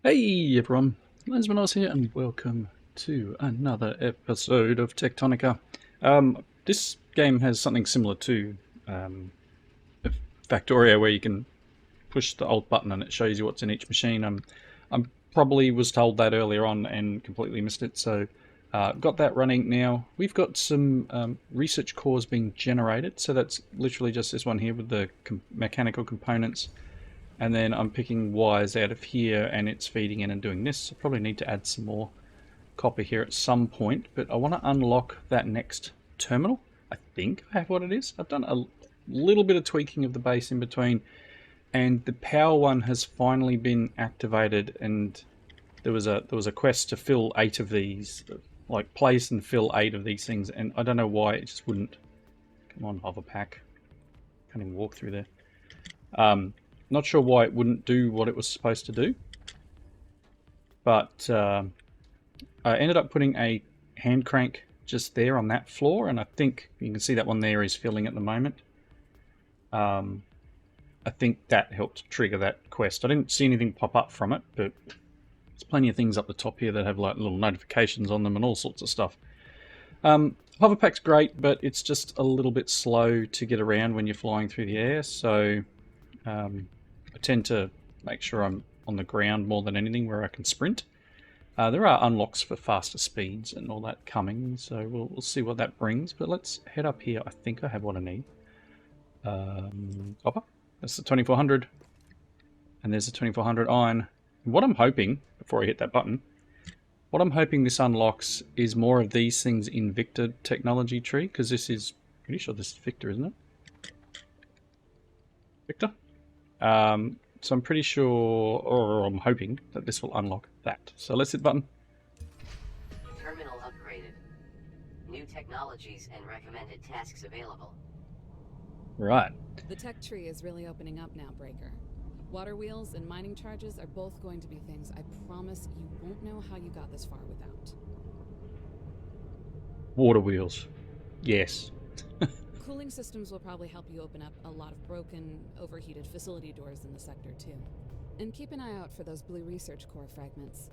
Hey everyone, Lensmanos here and welcome to another episode of Techtonica. This game has something similar to Factorio where you can push the Alt button and it shows you what's in each machine. I probably was told that earlier on and completely missed it, so got that running now. We've got some research cores being generated, so that's literally just this one here with the mechanical components. And then I'm picking wires out of here and it's feeding in and doing this. I probably need to add some more copper here at some point, but I want to unlock that next terminal. I think I have what it is. I've done a little bit of tweaking of the base in between, and the power one has finally been activated, and there was a quest to fill 8 of these, like place and fill 8 of these things, and I don't know why it just wouldn't. Come on, hover pack. Can't even walk through there. Not sure why it wouldn't do what it was supposed to do, but I ended up putting a hand crank just there on that floor, and I think you can see that one there is filling at the moment. I think that helped trigger that quest. I didn't see anything pop up from it, but there's plenty of things up the top here that have like little notifications on them and all sorts of stuff. Hoverpack's great, but it's just a little bit slow to get around when you're flying through the air, so I tend to make sure I'm on the ground more than anything where I can sprint. There are unlocks for faster speeds and all that coming, so we'll see what that brings. But let's head up here. I think I have what I need. Copper. That's the 2400. And there's the 2400 iron. And what I'm hoping, before I hit that button, what I'm hoping this unlocks is more of these things in Victor technology tree, because this is, pretty sure this is Victor, isn't it? Victor? So I'm pretty sure, or I'm hoping, that this will unlock that. So let's hit the button. Terminal upgraded. New technologies and recommended tasks available. Right. The tech tree is really opening up now, Breaker. Water wheels and mining charges are both going to be things I promise you won't know how you got this far without. Water wheels. Yes. Cooling systems will probably help you open up a lot of broken, overheated facility doors in the sector, too. And keep an eye out for those blue research core fragments.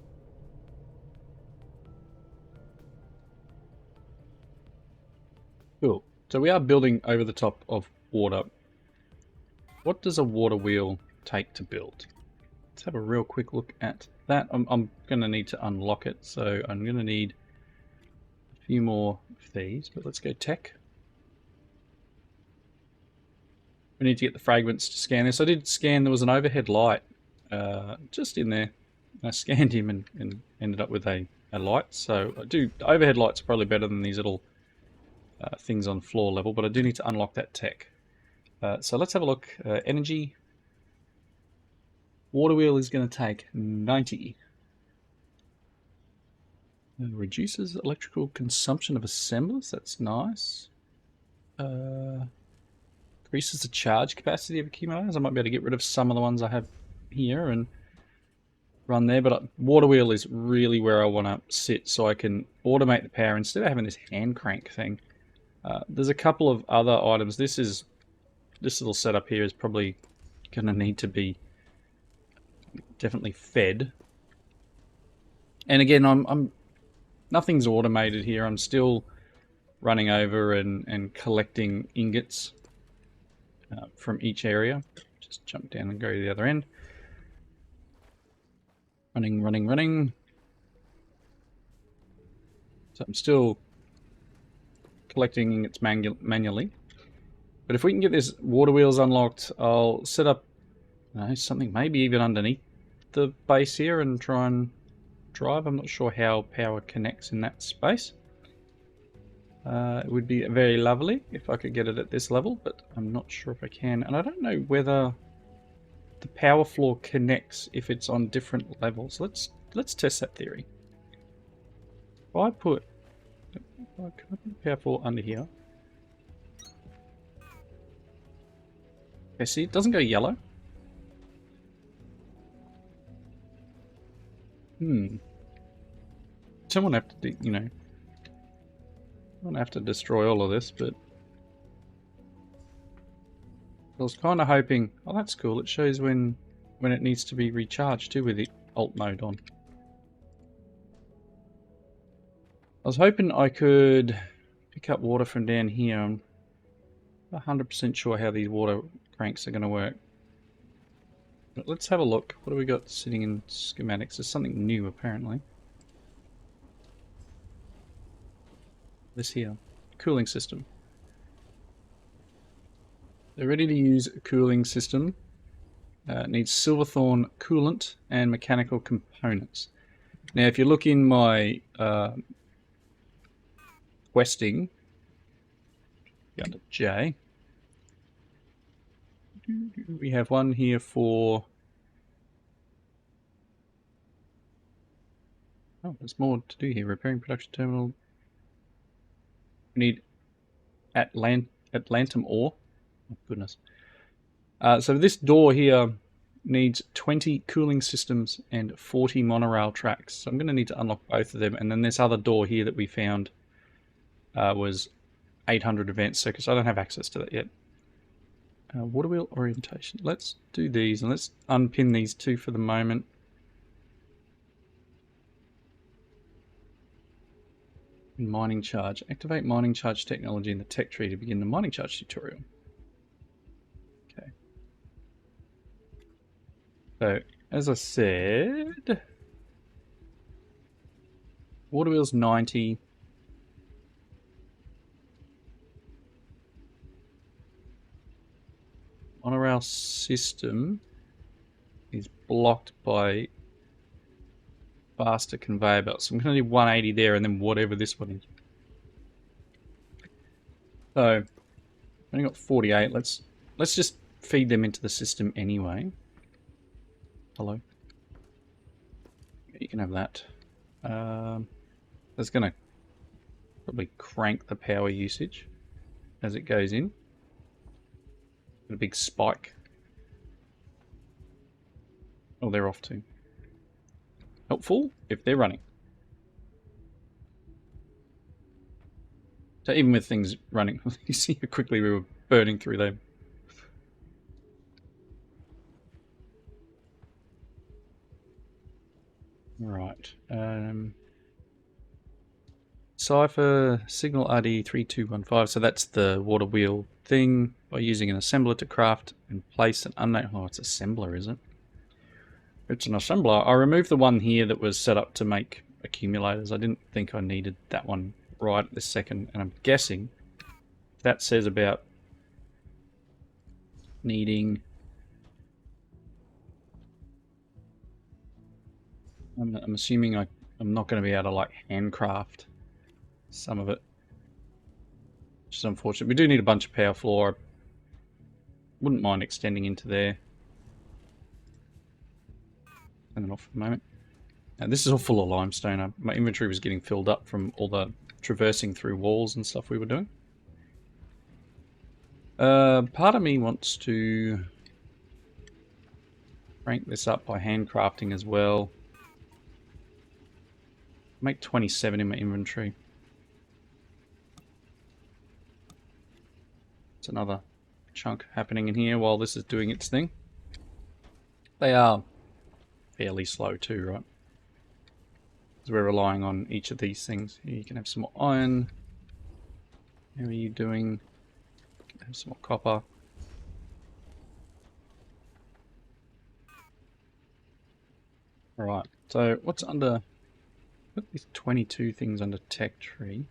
Cool. So we are building over the top of water. What does a water wheel take to build? Let's have a real quick look at that. I'm going to need to unlock it, so I'm going to need a few more of these, but let's go tech. We need to get the fragments to scan this. I did scan, there was an overhead light just in there. I scanned him and ended up with a light. So the overhead lights are probably better than these little things on floor level, but I do need to unlock that tech. So let's have a look. Energy. Water wheel is going to take 90. Reduces electrical consumption of assemblers. That's nice. Increases the charge capacity of accumulators. I might be able to get rid of some of the ones I have here and run there, but water wheel is really where I want to sit so I can automate the power instead of having this hand crank thing. There's a couple of other items. This little setup here is probably going to need to be definitely fed. And again, I'm nothing's automated here. I'm still running over and collecting ingots from each area. Just jump down and go to the other end. Running. So I'm still collecting ingots manually. But if we can get this water wheels unlocked, I'll set up something maybe even underneath the base here and try and drive. I'm not sure how power connects in that space. It would be very lovely if I could get it at this level, but I'm not sure if I can. And I don't know whether the power floor connects if it's on different levels. Let's test that theory. If I put the power floor under here. Okay, see, it doesn't go yellow. Someone have to, I don't have to destroy all of this, but I was kind of hoping. Oh, that's cool. It shows when it needs to be recharged too with it alt mode on. I was hoping I could pick up water from down here. I'm not 100% sure how these water cranks are going to work. But let's have a look. What do we got sitting in schematics? There's something new apparently. This here. Cooling system. They're ready to use a cooling system. It needs Silverthorn coolant and mechanical components. Now if you look in my questing, under J, we have one here for... Oh, there's more to do here. Repairing production terminal. We need Atlantum ore. Oh, goodness. So this door here needs 20 cooling systems and 40 monorail tracks. So I'm going to need to unlock both of them. And then this other door here that we found was 800 advanced circuits. I don't have access to that yet. Water wheel orientation. Let's do these and let's unpin these two for the moment. Mining charge. Activate mining charge technology in the tech tree to begin the mining charge tutorial. Okay. So, as I said, water wheel's 90. Monorail system is blocked by faster conveyor belts. So I'm going to need 180 there and then whatever this one is. So, I've only got 48. Let's just feed them into the system anyway. Hello. You can have that. That's going to probably crank the power usage as it goes in. Got a big spike. Oh, they're off too. Helpful if they're running. So even with things running, you see how quickly we were burning through them. Right. Cipher signal RD3215. So that's the water wheel thing. By using an assembler to craft and place an unknown... Oh, it's assembler, is it? It's an assembler. I removed the one here that was set up to make accumulators. I didn't think I needed that one right at this second. And I'm guessing that says about needing... I'm assuming I'm not going to be able to like handcraft some of it, which is unfortunate. We do need a bunch of power floor. I wouldn't mind extending into there. Turn it off for a moment. Now, this is all full of limestone. My inventory was getting filled up from all the traversing through walls and stuff we were doing. Part of me wants to rank this up by handcrafting as well. Make 27 in my inventory. It's another chunk happening in here while this is doing its thing. They are fairly slow too, right? Because we're relying on each of these things. Here you can have some more iron. How are you doing? Have some more copper. Alright, so what's under... Put these 22 things under tech tree.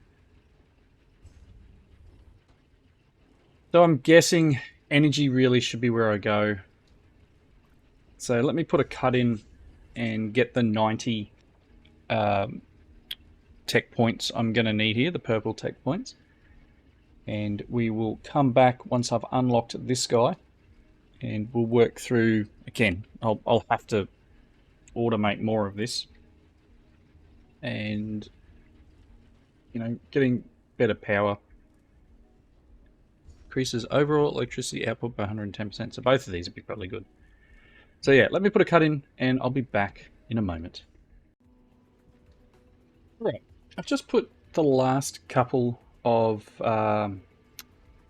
So I'm guessing energy really should be where I go. So let me put a cut in and get the 90 tech points I'm going to need here, the purple tech points. And we will come back once I've unlocked this guy. And we'll work through, again, I'll have to automate more of this. And, you know, getting better power increases overall electricity output by 110%. So both of these would be probably good. So yeah, let me put a cut in and I'll be back in a moment. Right, I've just put the last couple of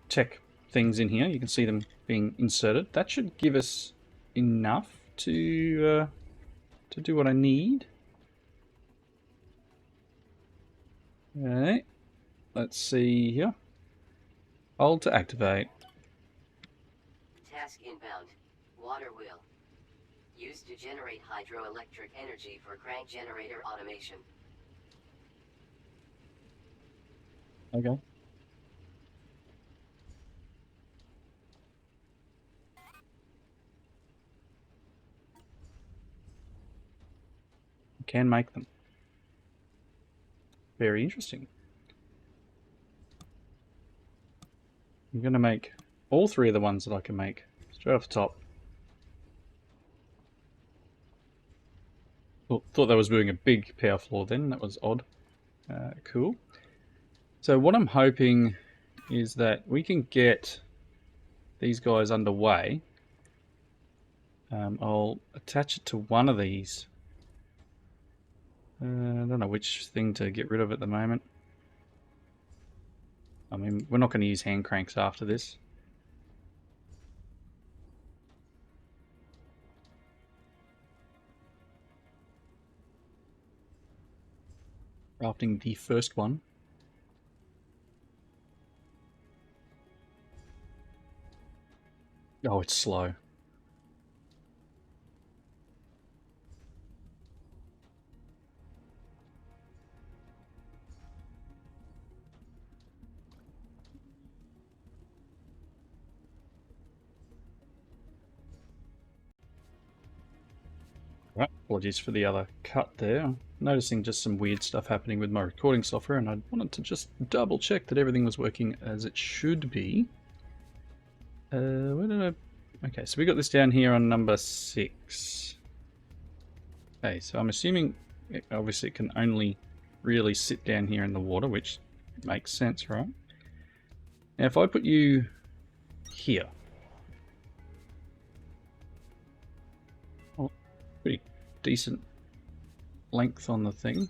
tech things in here. You can see them being inserted. That should give us enough to to do what I need. Okay, let's see here. Hold to activate. Task inbound. Water wheel. Used to generate hydroelectric energy for crank generator automation. Okay. You can make them. Very interesting. I'm going to make all three of the ones that I can make straight off the top. Thought that was doing a big power floor then. That was odd. Cool. So what I'm hoping is that we can get these guys underway. I'll attach it to one of these. I don't know which thing to get rid of at the moment. I mean, we're not going to use hand cranks after this. Crafting the first one. Oh, it's slow. Right, apologies for the other cut there. I'm noticing just some weird stuff happening with my recording software, and I wanted to just double check that everything was working as it should be. Where did I... Okay, so we got this down here on number 6. Okay, so I'm assuming obviously it can only really sit down here in the water, which makes sense, right? Now if I put you here, pretty decent length on the thing.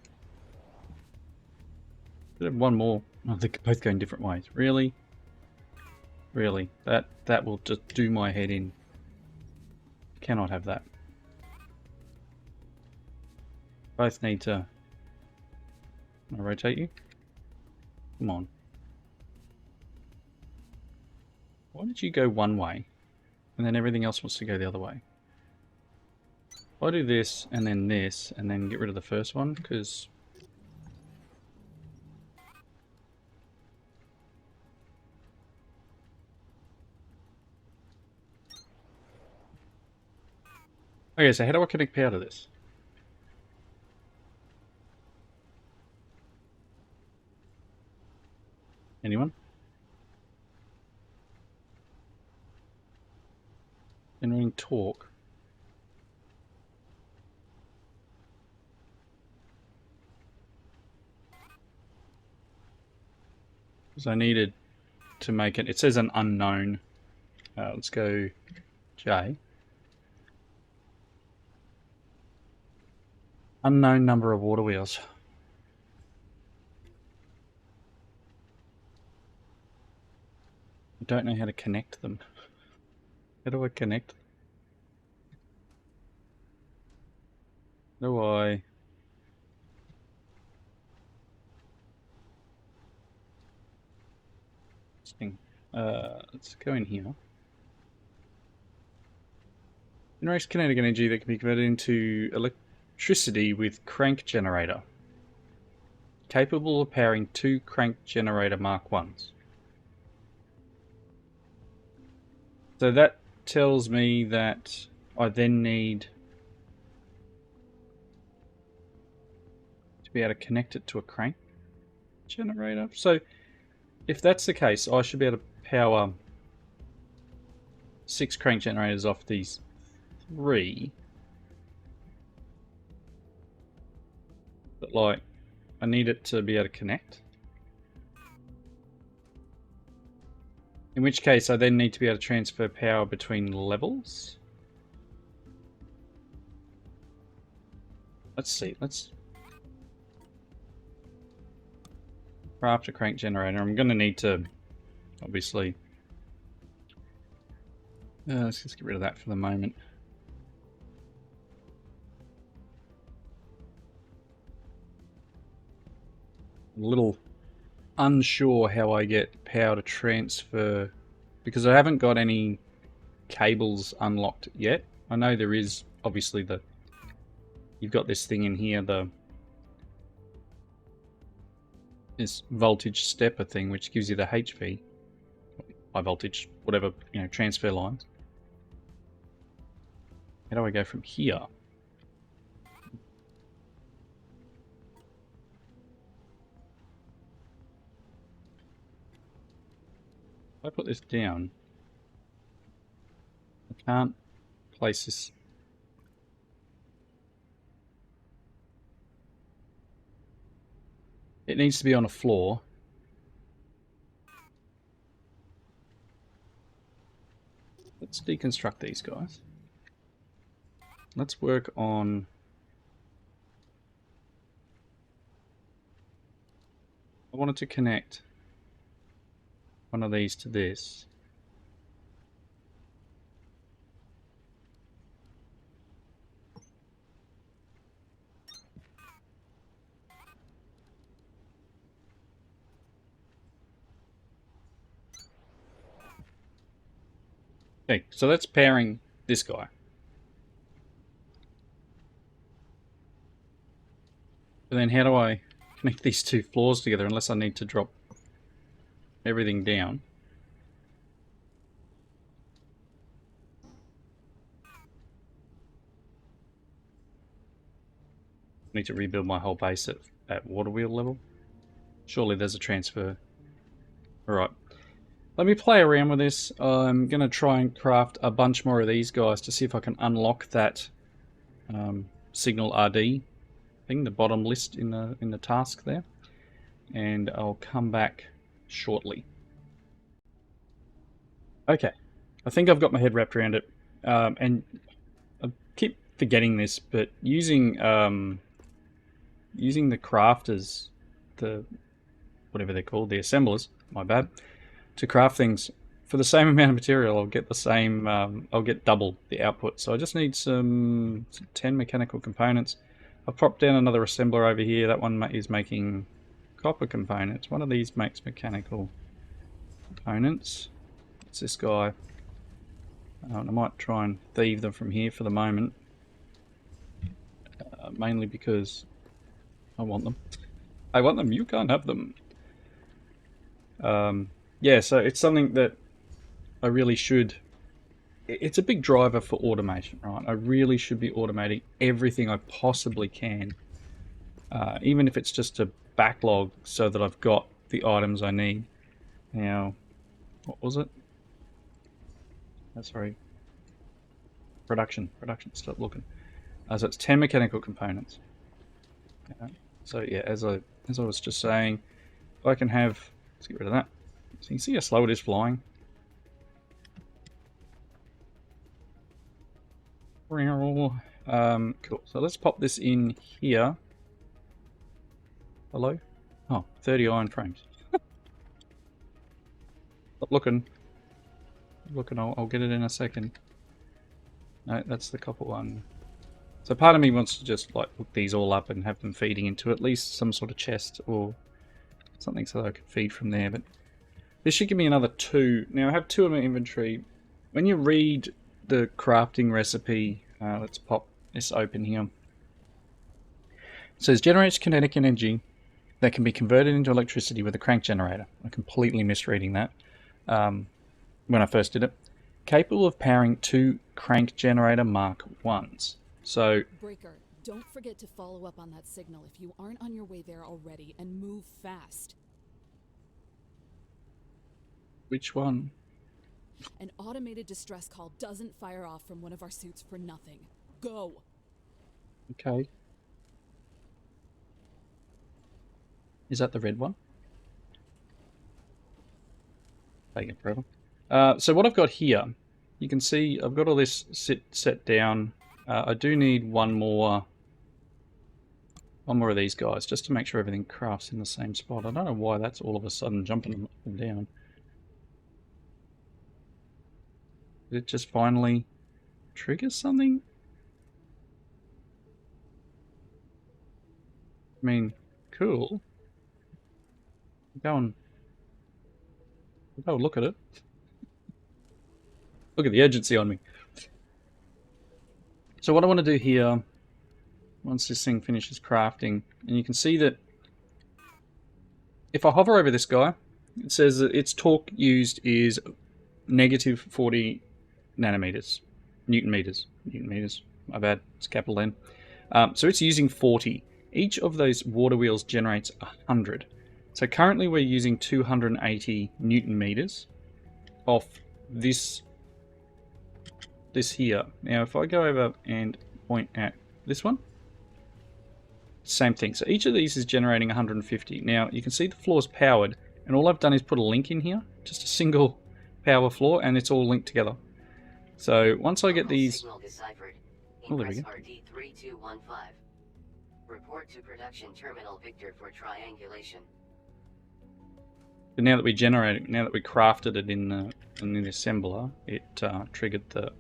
Could have one more. Oh, they're both going different ways. Really? Really? That will just do my head in. Cannot have that. Both need to... Can I rotate you? Come on. Why did you go one way and then everything else wants to go the other way? If I do this and then get rid of the first one, because okay, so how do I connect power to this? Anyone? Generating torque. Because I needed to make it. It says an unknown. Let's go J. Unknown number of water wheels. I don't know how to connect them. How do I connect? How do I... This thing. Let's go in here. Generates kinetic energy that can be converted into electricity with crank generator. Capable of powering 2 crank generator Mark 1s. So that tells me that I then need to be able to connect it to a crank generator. So if that's the case, I should be able to power 6 crank generators off these 3. But like, I need it to be able to connect. In which case I then need to be able to transfer power between levels. Let's see, let's craft a crank generator. I'm going to need to, obviously, let's just get rid of that for the moment. a little unsure how I get power to transfer because I haven't got any cables unlocked yet. I know there is obviously you've got this thing in here, this voltage stepper thing, which gives you the HV, high voltage, whatever, transfer lines. How do I go from here? If I put this down, I can't place this. It needs to be on a floor. Let's deconstruct these guys. Let's work on... I wanted to connect one of these to this. Okay, so that's pairing this guy. But then how do I connect these two floors together unless I need to drop everything down? I need to rebuild my whole base at water wheel level. Surely there's a transfer. Alright. Let me play around with this. I'm going to try and craft a bunch more of these guys to see if I can unlock that signal RD thing, the bottom list in the task there. And I'll come back shortly. Okay. I think I've got my head wrapped around it. And I keep forgetting this, but using the crafters, whatever they're called, the assemblers, my bad, to craft things for the same amount of material, I'll get the same, I'll get double the output. So I just need some 10 mechanical components. I've popped down another assembler over here. That one is making copper components. One of these makes mechanical components. It's this guy. I might try and thieve them from here for the moment. Mainly because I want them. I want them, you can't have them. Yeah, so it's something that I really should... It's a big driver for automation, right? I really should be automating everything I possibly can. Even if it's just a backlog so that I've got the items I need. Now, what was it? Oh, sorry. Production, stop looking. So it's 10 mechanical components. So yeah, as I was just saying, if I can have... Let's get rid of that. So you can see how slow it is flying. Cool. So let's pop this in here. Hello? Oh, 30 iron frames. Stop looking. I'll get it in a second. No, that's the copper one. So part of me wants to just like hook these all up and have them feeding into at least some sort of chest or something so that I can feed from there, but this should give me another 2. Now I have 2 in my inventory. When you read the crafting recipe, let's pop this open here. It says generates kinetic energy that can be converted into electricity with a crank generator. I'm completely misreading that when I first did it. Capable of powering 2 crank generator Mark 1s. So Breaker, don't forget to follow up on that signal if you aren't on your way there already, and move fast. which one? An automated distress call doesn't fire off from one of our suits for nothing. Go! Okay. Is that the red one? Taking forever. So what I've got here, you can see I've got all this set down. I do need one more of these guys just to make sure everything crafts in the same spot. I don't know why that's all of a sudden jumping up and down. Did it just finally trigger something? I mean, cool. Go and look at it. Look at the urgency on me. So what I want to do here, once this thing finishes crafting, and you can see that if I hover over this guy, it says that its torque used is negative 40 nanometers, newton meters, my bad, it's capital N. So it's using 40. Each of those water wheels generates 100. So currently we're using 280 newton meters off this here. Now if I go over and point at this one, same thing. So each of these is generating 150. Now you can see the floor's powered, and all I've done is put a link in here, just a single power floor, and it's all linked together. So once I get these, Signal deciphered. oh, there we Ingress go. RD3215. Report to production terminal Victor for triangulation. But now that we generated, now that we crafted it in the assembler, it triggered the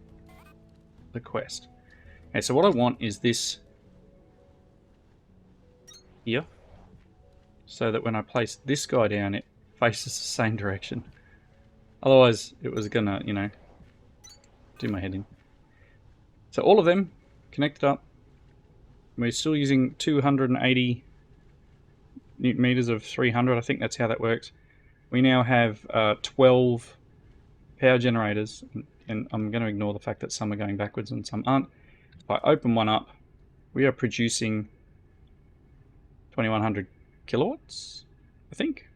quest. Okay, so what I want is this here, so that when I place this guy down, it faces the same direction. Otherwise, it was gonna, you know, do my head in. So all of them connected up. We're still using 280 newton meters of 300. I think that's how that works. We now have 12 power generators, and I'm going to ignore the fact that some are going backwards and some aren't. If I open one up, we are producing 2100 kilowatts, I think.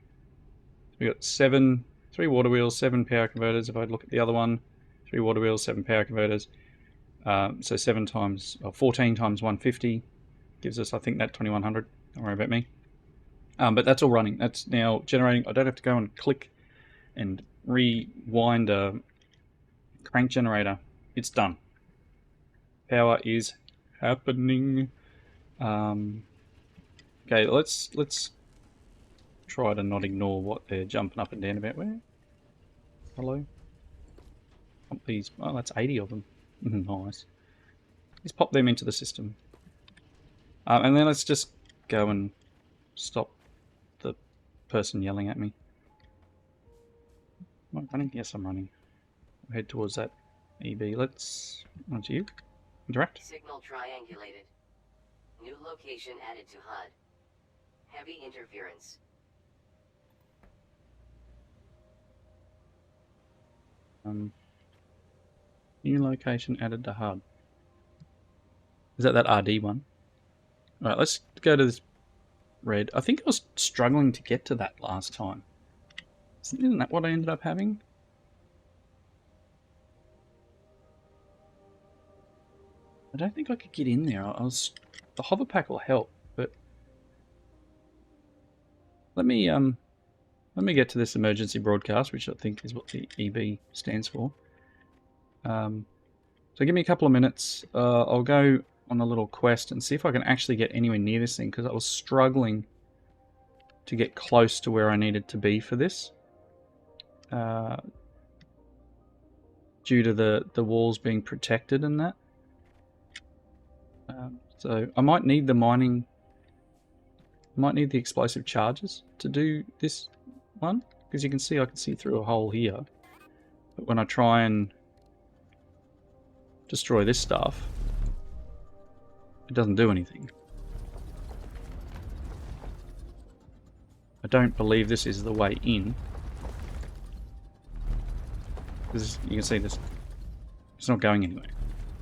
We got 3 water wheels, 7 power converters. If I look at the other one, 3 water wheels, 7 power converters. So 14 times 150 gives us, I think, that 2100. Don't worry about me. But that's all running. That's now generating. I don't have to go and click and rewind a crank generator. It's done. Power is happening. Okay, let's try to not ignore what they're jumping up and down about. Where? Hello? Pump these. Oh, that's 80 of them. Nice. Let's pop them into the system. And then let's just go and stop the person yelling at me. Am I running? Yes, I'm running. I'll head towards that EB. Let's... onto you. Interact. Signal triangulated. New location added to HUD. Heavy interference. New location added to HUD. Is that RD one? Alright, let's go to this red. I think I was struggling to get to that last time. Isn't that what I ended up having? I don't think I could get in there. The hover pack will help, but let me get to this emergency broadcast, which I think is what the EB stands for. So give me a couple of minutes. I'll go on a little quest and see if I can actually get anywhere near this thing, because I was struggling to get close to where I needed to be for this. Due to the walls being protected and that. So I might need the mining, might need the explosive charges to do this one, because you can see I can see through a hole here. But when I try and destroy this stuff, it doesn't do anything. I don't believe this is the way in. Because you can see this, it's not going anywhere.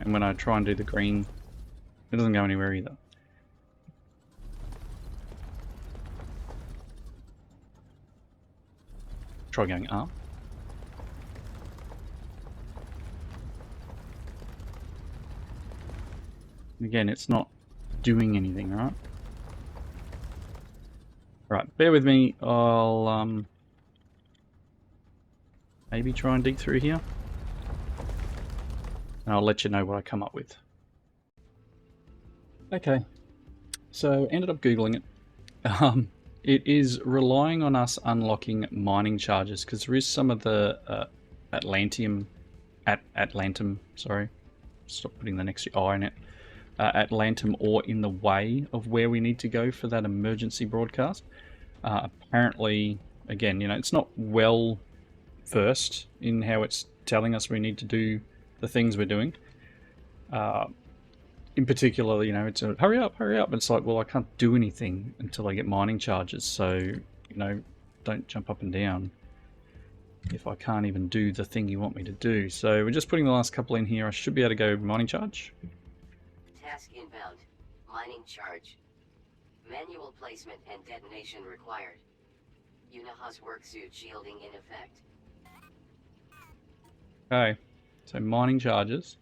And when I try and do the green, it doesn't go anywhere either. Try going up. Again, it's not doing anything, right? Right, bear with me. I'll maybe try and dig through here. And I'll let you know what I come up with. Okay, so ended up Googling it. It is relying on us unlocking mining charges, because there is some of the Atlantum, sorry, stop putting the next I in it. Atlantum ore in the way of where we need to go for that emergency broadcast. Apparently again, you know, it's not well versed in how it's telling us we need to do the things we're doing. In particular, you know, it's a hurry up, hurry up. It's like, well, I can't do anything until I get mining charges. So, you know, don't jump up and down if I can't even do the thing you want me to do. So we're just putting the last couple in here. I should be able to go mining charge. Task inbound. Mining charge. Manual placement and detonation required. Unihas worksuit shielding in effect. Okay, so mining charges.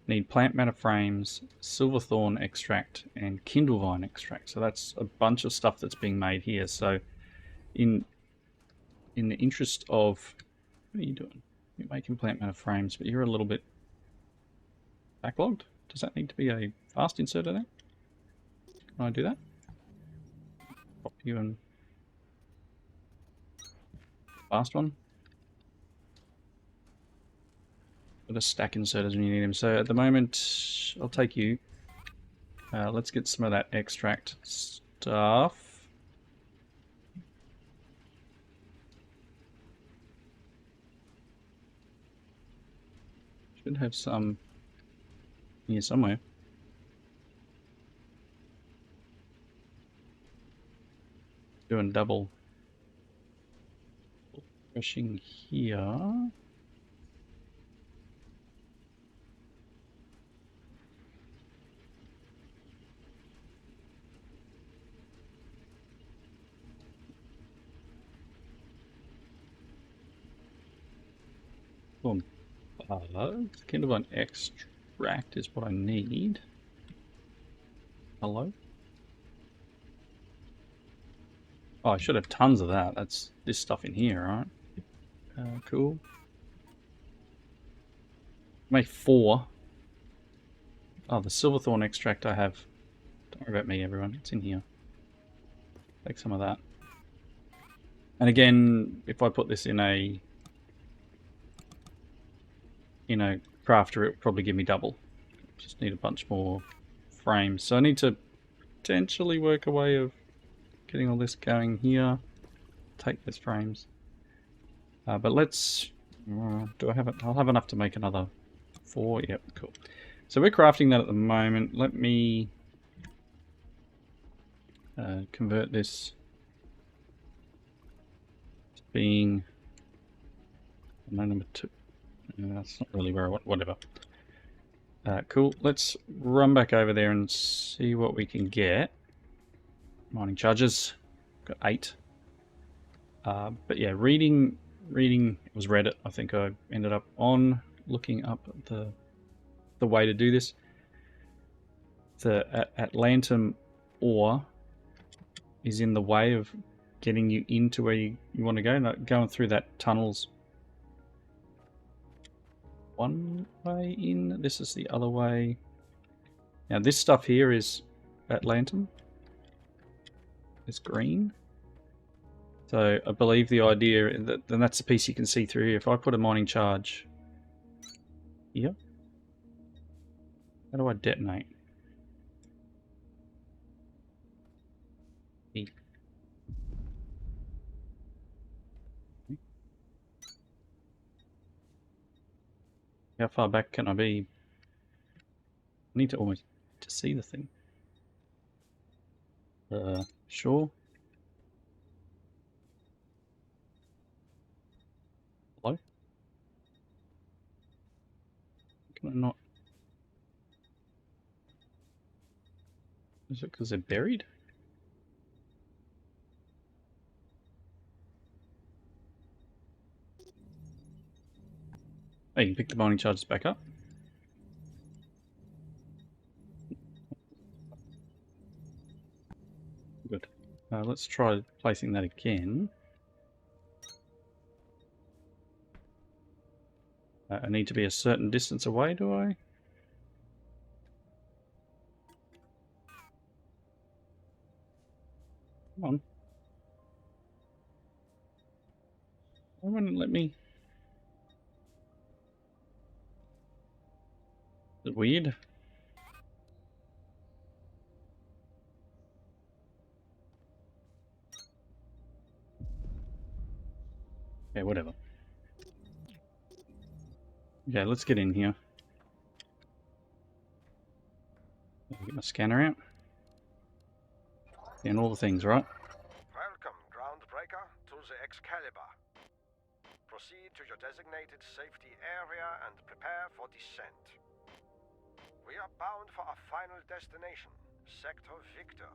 Need plant matter frames, silverthorn extract, and kindlevine extract. So that's a bunch of stuff that's being made here. So in the interest of... What are you doing? You're making plant matter frames, but you're a little bit backlogged. Does that need to be a fast inserter there? Can I do that? Pop you in fast one. Got a stack inserters when you need them. So at the moment, I'll take you. Let's get some of that extract stuff. Should have some here somewhere. Doing double crushing here. Boom. Kindlevine extract is what I need. Hello? Oh, I should have tons of that. That's this stuff in here, right? Cool. Make 4. Oh, the silverthorn extract I have. Don't worry about me, everyone. It's in here. Take some of that. And again, if I put this in a crafter, it would probably give me double. Just need a bunch more frames. So I need to potentially work a way of getting all this going here. Take those frames. But let's... do I have it? I'll have enough to make another 4. Yep, cool. So we're crafting that at the moment. Let me convert this to being number 2. That's not really where I want. Whatever. Cool. Let's run back over there and see what we can get. Mining charges. Got 8. But yeah, reading was Reddit. I think I ended up on looking up the way to do this. The Atlantum ore is in the way of getting you into where you want to go. Not going through that tunnel's one way in. This is the other way. Now this stuff here is Atlantum. It's green. So I believe the idea that, and that's the piece you can see through here. If I put a mining charge here, how do I detonate? E. How far back can I be? I need to almost to see the thing. Sure. Hello? Can I not? Is it because they're buried? Oh, you can pick the mining charges back up. Good. Let's try placing that again. I need to be a certain distance away, do I? Come on. Why won't it let me? Is it weird? Yeah, whatever. Okay, let's get in here. Get my scanner out. And all the things, right? Welcome, Groundbreaker, to the Excalibur. Proceed to your designated safety area and prepare for descent. We are bound for our final destination, Sector Victor.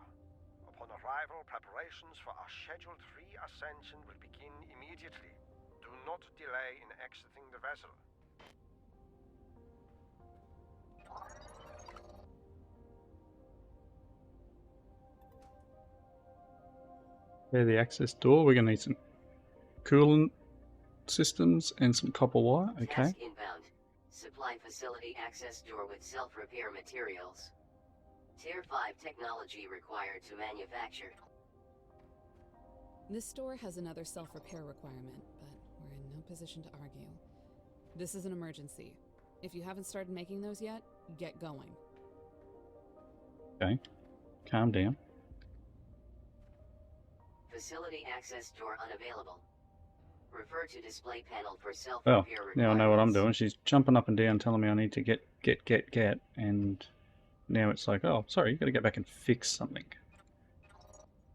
Upon arrival, preparations for our scheduled re-ascension will begin immediately. Do not delay in exiting the vessel. There's the access door. We're going to need some coolant systems and some copper wire. Okay. Task inbound. Supply facility access door with self-repair materials. Tier 5 technology required to manufacture. This store has another self-repair requirement, but we're in no position to argue. This is an emergency. If you haven't started making those yet, get going. Okay. Calm down. Facility access door unavailable. Refer to display panel for Well, self-repair requirements. now I know what I'm doing. She's jumping up and down telling me I need to get, and now it's like, oh, sorry, you got to get back and fix something.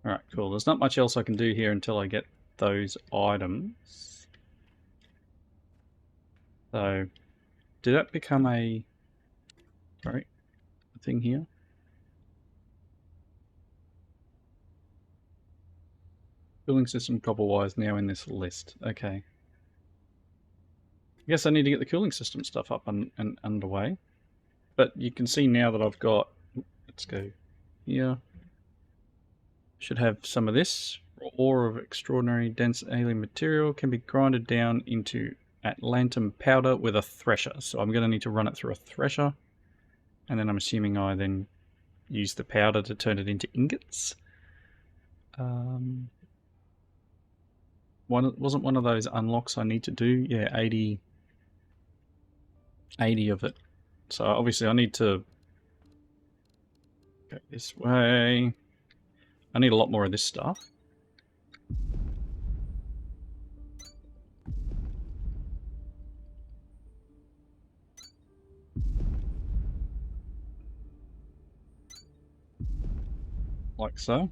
Alright, cool. There's not much else I can do here until I get those items. So, did that become a thing here? Building system copper wire is now in this list. Okay. I guess I need to get the cooling system stuff up and underway. But you can see now that I've got, let's go here. Should have some of this. Ore of extraordinary dense alien material can be grinded down into atlantum powder with a thresher. So I'm going to need to run it through a thresher. And then I'm assuming I then use the powder to turn it into ingots. Wasn't one of those unlocks I need to do? Yeah, 80 of it. So obviously I need to go this way. I need a lot more of this stuff. Like so.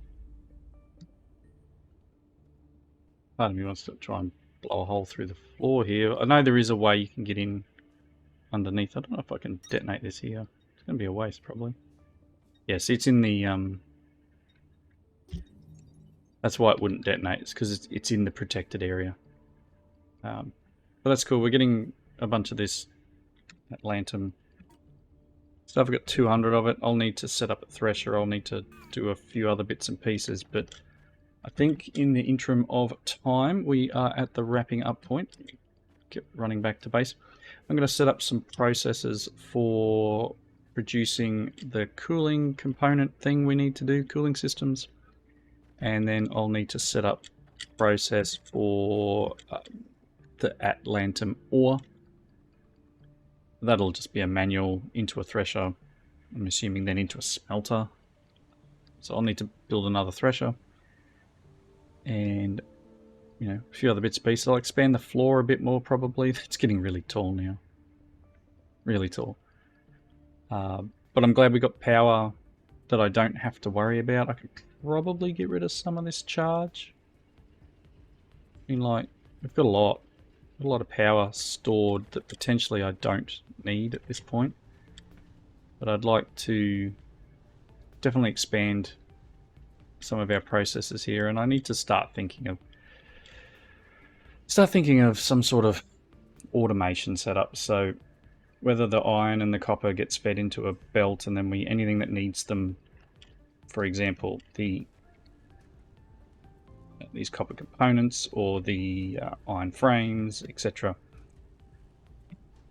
Part of me wants to try and blow a hole through the floor here. I know there is a way you can get in underneath. I don't know if I can detonate this here. It's going to be a waste, probably. Yeah, see, it's in the... That's why it wouldn't detonate. It's because it's in the protected area. But that's cool. We're getting a bunch of this atlantum stuff. I've got 200 of it. I'll need to set up a thresher. I'll need to do a few other bits and pieces, but I think in the interim of time, we are at the wrapping up point. Get running back to base. I'm going to set up some processes for producing the cooling component thing we need to do, cooling systems. And then I'll need to set up process for the atlantum ore. That'll just be a manual into a thresher. I'm assuming then into a smelter. So I'll need to build another thresher. And, you know, a few other bits and pieces. I'll expand the floor a bit more probably. It's getting really tall now. Really tall. But I'm glad we got power that I don't have to worry about. I could probably get rid of some of this charge. I mean, like, we've got a lot of power stored that potentially I don't need at this point. But I'd like to definitely expand some of our processes here, and I need to start thinking of some sort of automation setup. So whether the iron and the copper gets fed into a belt, and then anything that needs them, for example, these copper components or the iron frames, etc.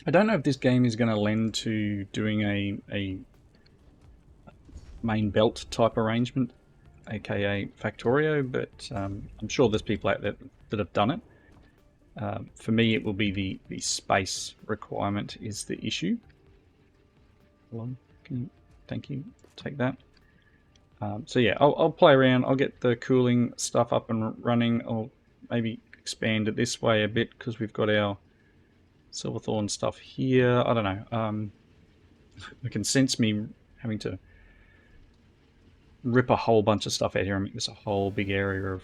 I don't know if this game is going to lend to doing a main belt type arrangement, aka Factorio, but I'm sure there's people out there that have done it. For me, it will be the space requirement is the issue. Hold on, thank you, take that. So yeah, I'll play around. I'll get the cooling stuff up and running. I'll maybe expand it this way a bit because we've got our silverthorn stuff here. I don't know. I can sense me having to rip a whole bunch of stuff out here and make this a whole big area of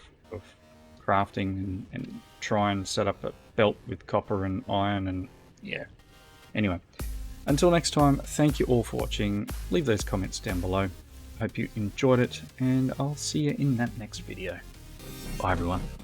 crafting and try and set up a belt with copper and iron and yeah. Anyway, until next time, thank you all for watching. Leave those comments down below. Hope you enjoyed it, and I'll see you in that next video. Bye everyone.